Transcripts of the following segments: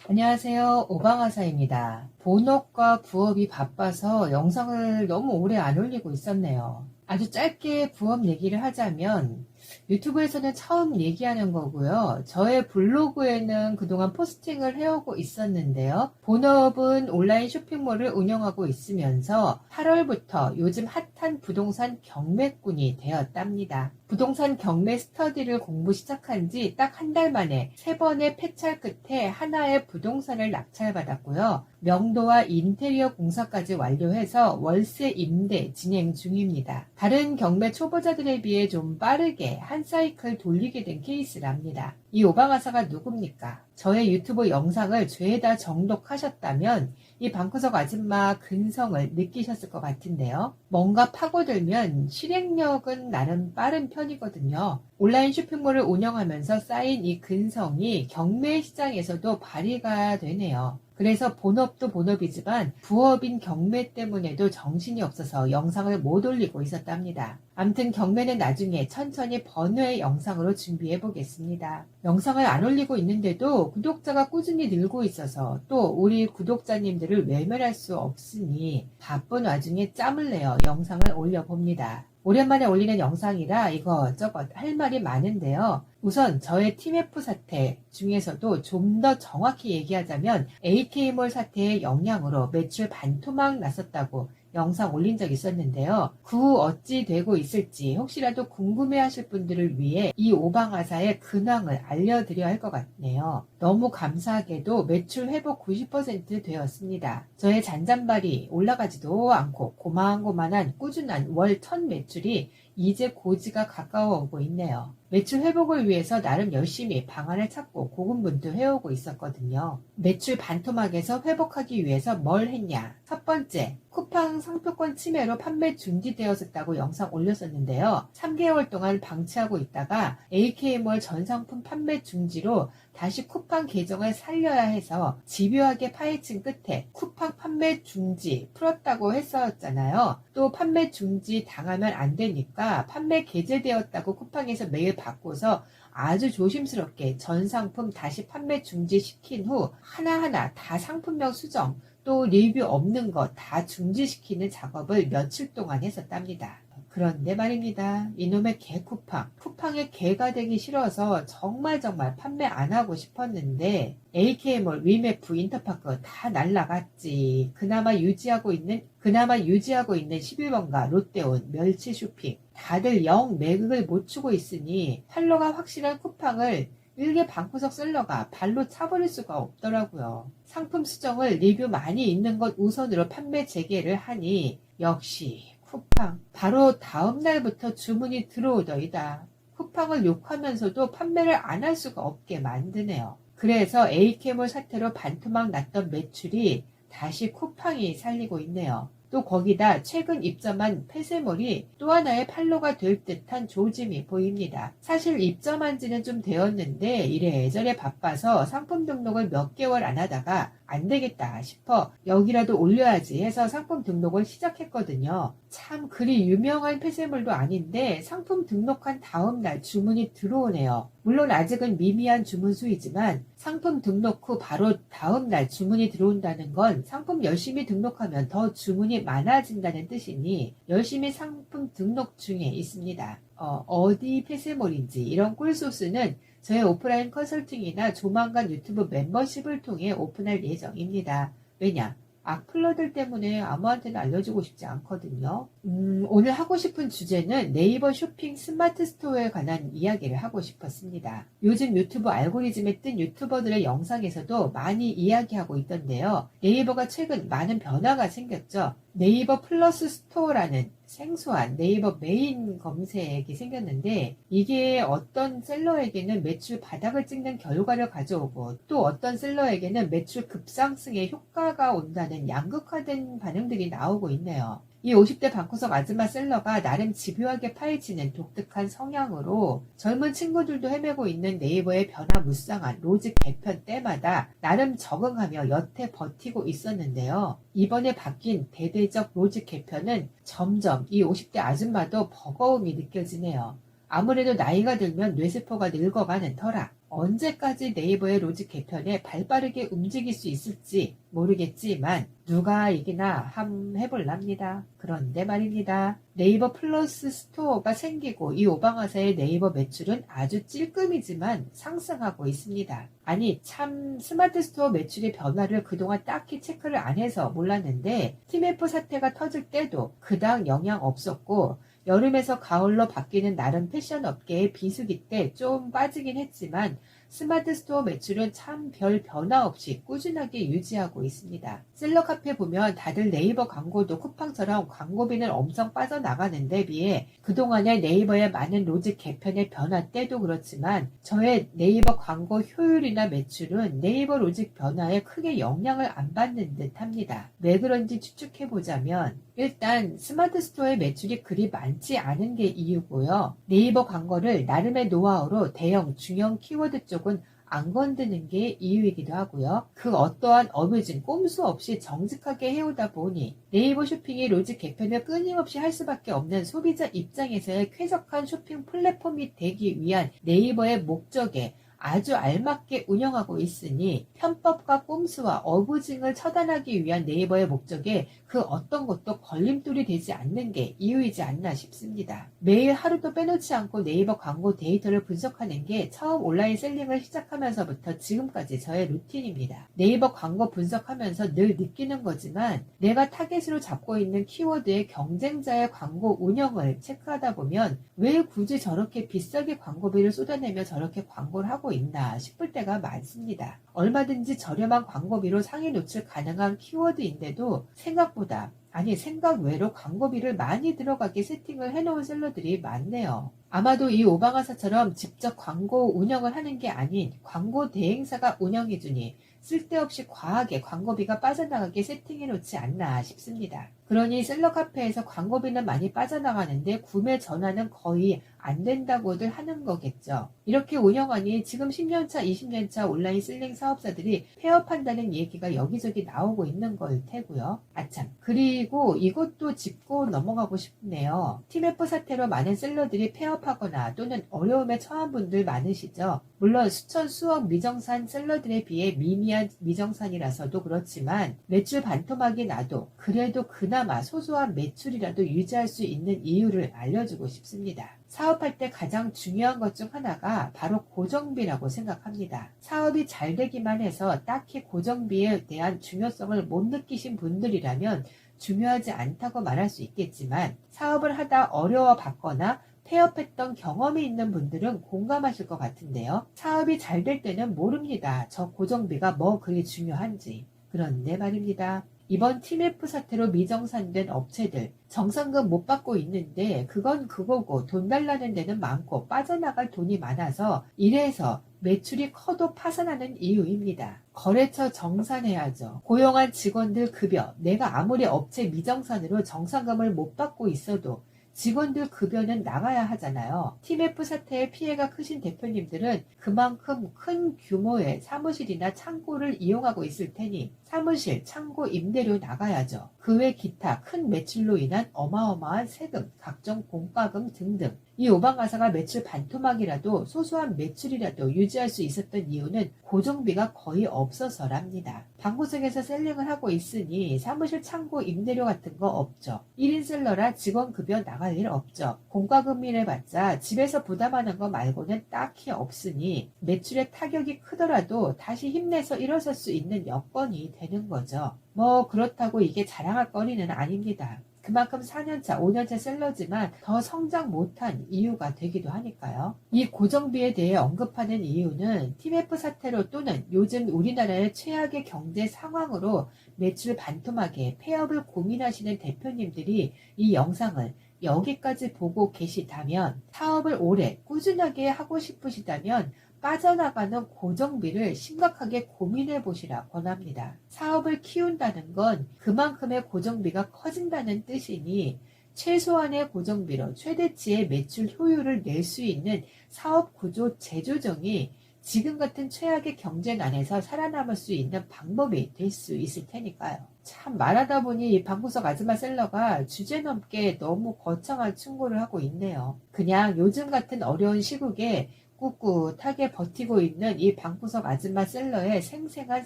안녕하세요. 오방아사입니다. 본업과 부업이 바빠서 영상을 너무 오래 안 올리고 있었네요. 아주 짧게 부업 얘기를 하자면 유튜브에서는 처음 얘기하는 거고요. 저의 블로그에는 그동안 포스팅을 해오고 있었는데요. 본업은 온라인 쇼핑몰을 운영하고 있으면서 8월부터 요즘 핫한 부동산 경매꾼이 되었답니다. 부동산 경매 스터디를 공부 시작한 지 딱 한 달 만에 3번의 패찰 끝에 하나의 부동산을 낙찰받았고요. 명도와 인테리어 공사까지 완료해서 월세 임대 진행 중입니다. 다른 경매 초보자들에 비해 좀 빠르게 한 사이클 돌리게 된 케이스랍니다. 이 오방아사가 누굽니까? 저의 유튜브 영상을 죄다 정독하셨다면 이 방구석 아줌마 근성을 느끼셨을 것 같은데요. 뭔가 파고들면 실행력은 나름 빠른 편이거든요. 온라인 쇼핑몰을 운영하면서 쌓인 이 근성이 경매 시장에서도 발휘가 되네요. 그래서 본업도 본업이지만 부업인 경매 때문에도 정신이 없어서 영상을 못 올리고 있었답니다. 암튼 경매는 나중에 천천히 번외 영상으로 준비해 보겠습니다. 영상을 안 올리고 있는데도 구독자가 꾸준히 늘고 있어서 또 우리 구독자님들을 외면할 수 없으니 바쁜 와중에 짬을 내어 영상을 올려봅니다. 오랜만에 올리는 영상이라 이것저것 할 말이 많은데요. 우선 저의 팀F 사태 중에서도 좀 더 정확히 얘기하자면 AK몰 사태의 영향으로 매출 반토막 났었다고 영상 올린 적 있었는데요. 그 후 어찌 되고 있을지 혹시라도 궁금해하실 분들을 위해 이 오방아사의 근황을 알려드려야 할 것 같네요. 너무 감사하게도 매출 회복 90% 되었습니다. 저의 잔잔발이 올라가지도 않고 고만고만한 꾸준한 월 1000 매출이 이제 고지가 가까워 오고 있네요. 매출 회복을 위해서 나름 열심히 방안을 찾고 고군분투 해오고 있었거든요. 매출 반토막에서 회복하기 위해서 뭘 했냐? 첫 번째, 쿠팡 상표권 침해로 판매 중지되었었다고 영상 올렸었는데요. 3개월 동안 방치하고 있다가 AK몰 전 상품 판매 중지로 다시 쿠팡 계정을 살려야 해서 집요하게 파헤친 끝에 쿠팡 판매 중지 풀었다고 했었잖아요. 또 판매 중지 당하면 안 되니까 판매 개재되었다고 쿠팡에서 메일 받고서 아주 조심스럽게 전 상품 다시 판매 중지시킨 후 하나하나 다 상품명 수정 또 리뷰 없는 거 다 중지시키는 작업을 며칠 동안 했었답니다. 그런데 말입니다. 이놈의 개 쿠팡의 개가 되기 싫어서 정말 판매 안 하고 싶었는데 AK몰, 위메프, 인터파크 다 날라갔지. 그나마 유지하고 있는 11번가, 롯데온, 멸치쇼핑 다들 영 매극을 못 추고 있으니 팔로가 확실한 쿠팡을 일개 방구석 셀러가 발로 차버릴 수가 없더라고요. 상품 수정을 리뷰 많이 있는 것 우선으로 판매 재개를 하니 역시 쿠팡 바로 다음 날부터 주문이 들어오더이다. 쿠팡을 욕하면서도 판매를 안 할 수가 없게 만드네요. 그래서 AK몰 사태로 반토막 났던 매출이 다시 쿠팡이 살리고 있네요. 또 거기다 최근 입점한 폐쇄몰이 또 하나의 판로가 될 듯한 조짐이 보입니다. 사실 입점한 지는 좀 되었는데 이래저래 바빠서 상품 등록을 몇 개월 안 하다가 안 되겠다 싶어 여기라도 올려야지 해서 상품 등록을 시작했거든요. 참 그리 유명한 폐쇄물도 아닌데 상품 등록한 다음 날 주문이 들어오네요. 물론 아직은 미미한 주문 수이지만 상품 등록 후 바로 다음 날 주문이 들어온다는 건 상품 열심히 등록하면 더 주문이 많아진다는 뜻이니 열심히 상품 등록 중에 있습니다. 어디 폐쇄물인지 이런 꿀소스는 저의 오프라인 컨설팅이나 조만간 유튜브 멤버십을 통해 오픈할 예정입니다. 왜냐? 악플러들 때문에 아무한테나 알려주고 싶지 않거든요. 오늘 하고 싶은 주제는 네이버 쇼핑 스마트 스토어에 관한 이야기를 하고 싶었습니다. 요즘 유튜브 알고리즘에 뜬 유튜버들의 영상에서도 많이 이야기하고 있던데요. 네이버가 최근 많은 변화가 생겼죠. 네이버 플러스 스토어라는 생소한 네이버 메인 검색이 생겼는데 이게 어떤 셀러에게는 매출 바닥을 찍는 결과를 가져오고 또 어떤 셀러에게는 매출 급상승의 효과가 온다는 양극화된 반응들이 나오고 있네요. 이 50대 방구석 아줌마 셀러가 나름 집요하게 파헤치는 독특한 성향으로 젊은 친구들도 헤매고 있는 네이버의 변화무쌍한 로직 개편 때마다 나름 적응하며 여태 버티고 있었는데요. 이번에 바뀐 대대적 로직 개편은 점점 이 50대 아줌마도 버거움이 느껴지네요. 아무래도 나이가 들면 뇌세포가 늙어가는 터라 언제까지 네이버의 로직 개편에 발빠르게 움직일 수 있을지 모르겠지만 누가 이기나 함 해볼랍니다. 그런데 말입니다. 네이버 플러스 스토어가 생기고 이 오방화사의 네이버 매출은 아주 찔끔이지만 상승하고 있습니다. 아니 참 스마트 스토어 매출의 변화를 그동안 딱히 체크를 안 해서 몰랐는데 TMF 사태가 터질 때도 그닥 영향 없었고 여름에서 가을로 바뀌는 나름 패션 업계의 비수기 때 좀 빠지긴 했지만 스마트 스토어 매출은 참 별 변화 없이 꾸준하게 유지하고 있습니다. 셀러 카페 보면 다들 네이버 광고도 쿠팡처럼 광고비는 엄청 빠져나가는 데 비해 그동안의 네이버의 많은 로직 개편의 변화 때도 그렇지만 저의 네이버 광고 효율이나 매출은 네이버 로직 변화에 크게 영향을 안 받는 듯 합니다. 왜 그런지 추측해보자면 일단 스마트 스토어의 매출이 그리 많지 않은 게 이유고요. 네이버 광고를 나름의 노하우로 대형, 중형 키워드 쪽은 안 건드는 게 이유이기도 하고요. 그 어떠한 어뮤진 꼼수 없이 정직하게 해오다 보니 네이버 쇼핑이 로직 개편을 끊임없이 할 수밖에 없는 소비자 입장에서의 쾌적한 쇼핑 플랫폼이 되기 위한 네이버의 목적에 아주 알맞게 운영하고 있으니 편법과 꼼수와 어부징을 처단하기 위한 네이버의 목적에 그 어떤 것도 걸림돌이 되지 않는 게 이유이지 않나 싶습니다. 매일 하루도 빼놓지 않고 네이버 광고 데이터를 분석하는 게 처음 온라인 셀링을 시작하면서부터 지금까지 저의 루틴입니다. 네이버 광고 분석하면서 늘 느끼는 거지만 내가 타겟으로 잡고 있는 키워드의 경쟁자의 광고 운영을 체크하다 보면 왜 굳이 저렇게 비싸게 광고비를 쏟아내며 저렇게 광고를 하고 있나 싶을 때가 많습니다. 얼마든지 저렴한 광고비로 상위 노출 가능한 키워드인데도 생각보다 생각 외로 광고비를 많이 들어가게 세팅을 해놓은 셀러들이 많네요. 아마도 이 오방화사처럼 직접 광고 운영을 하는 게 아닌 광고 대행사가 운영해주니 쓸데없이 과하게 광고비가 빠져나가게 세팅해놓지 않나 싶습니다. 그러니 셀러 카페에서 광고비는 많이 빠져나가는데 구매 전환은 거의 안 된다고들 하는 거겠죠. 이렇게 운영하니 지금 10년차, 20년차 온라인 셀링 사업자들이 폐업한다는 얘기가 여기저기 나오고 있는 걸 테고요. 아참, 그리고 이것도 짚고 넘어가고 싶네요. TMF 사태로 많은 셀러들이 폐업하거나 또는 어려움에 처한 분들 많으시죠. 물론 수천 수억 미정산 셀러들에 비해 미미한 미정산이라서도 그렇지만 매출 반토막이 나도 그래도 그나마 소소한 매출이라도 유지할 수 있는 이유를 알려주고 싶습니다. 사업할 때 가장 중요한 것 중 하나가 바로 고정비라고 생각합니다. 사업이 잘 되기만 해서 딱히 고정비에 대한 중요성을 못 느끼신 분들이라면 중요하지 않다고 말할 수 있겠지만 사업을 하다 어려워 봤거나 폐업했던 경험이 있는 분들은 공감하실 것 같은데요. 사업이 잘 될 때는 모릅니다. 저 고정비가 뭐 그리 중요한지. 그런데 말입니다. 이번 TMF 사태로 미정산된 업체들 정상금 못 받고 있는데 그건 그거고 돈 달라는 데는 많고 빠져나갈 돈이 많아서 이래서 매출이 커도 파산하는 이유입니다. 거래처 정산해야죠. 고용한 직원들 급여, 내가 아무리 업체 미정산으로 정상금을 못 받고 있어도 직원들 급여는 나가야 하잖아요. TMF 사태의 피해가 크신 대표님들은 그만큼 큰 규모의 사무실이나 창고를 이용하고 있을 테니 사무실, 창고 임대료 나가야죠. 그 외 기타 큰 매출로 인한 어마어마한 세금, 각종 공과금 등등. 이 오방가사가 매출 반토막이라도 소소한 매출이라도 유지할 수 있었던 이유는 고정비가 거의 없어서랍니다. 방구석에서 셀링을 하고 있으니 사무실 창고 임대료 같은 거 없죠. 1인 셀러라 직원 급여 나갈 일 없죠. 공과금이래 봤자 집에서 부담하는 거 말고는 딱히 없으니 매출의 타격이 크더라도 다시 힘내서 일어설 수 있는 여건이 되는 거죠. 뭐 그렇다고 이게 자랑할 거리는 아닙니다. 그만큼 4년차, 5년차 셀러지만 더 성장 못한 이유가 되기도 하니까요. 이 고정비에 대해 언급하는 이유는 TMF 사태로 또는 요즘 우리나라의 최악의 경제 상황으로 매출 반토막에 폐업을 고민하시는 대표님들이 이 영상을 여기까지 보고 계시다면 사업을 오래 꾸준하게 하고 싶으시다면 빠져나가는 고정비를 심각하게 고민해 보시라 권합니다. 사업을 키운다는 건 그만큼의 고정비가 커진다는 뜻이니 최소한의 고정비로 최대치의 매출 효율을 낼 수 있는 사업 구조 재조정이 지금 같은 최악의 경제난에서 살아남을 수 있는 방법이 될 수 있을 테니까요. 참 말하다 보니 이 방구석 아줌마 셀러가 주제넘게 너무 거창한 충고를 하고 있네요. 그냥 요즘 같은 어려운 시국에 꿋꿋하게 버티고 있는 이 방구석 아줌마 셀러의 생생한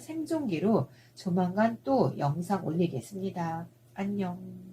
생존기로 조만간 또 영상 올리겠습니다. 안녕.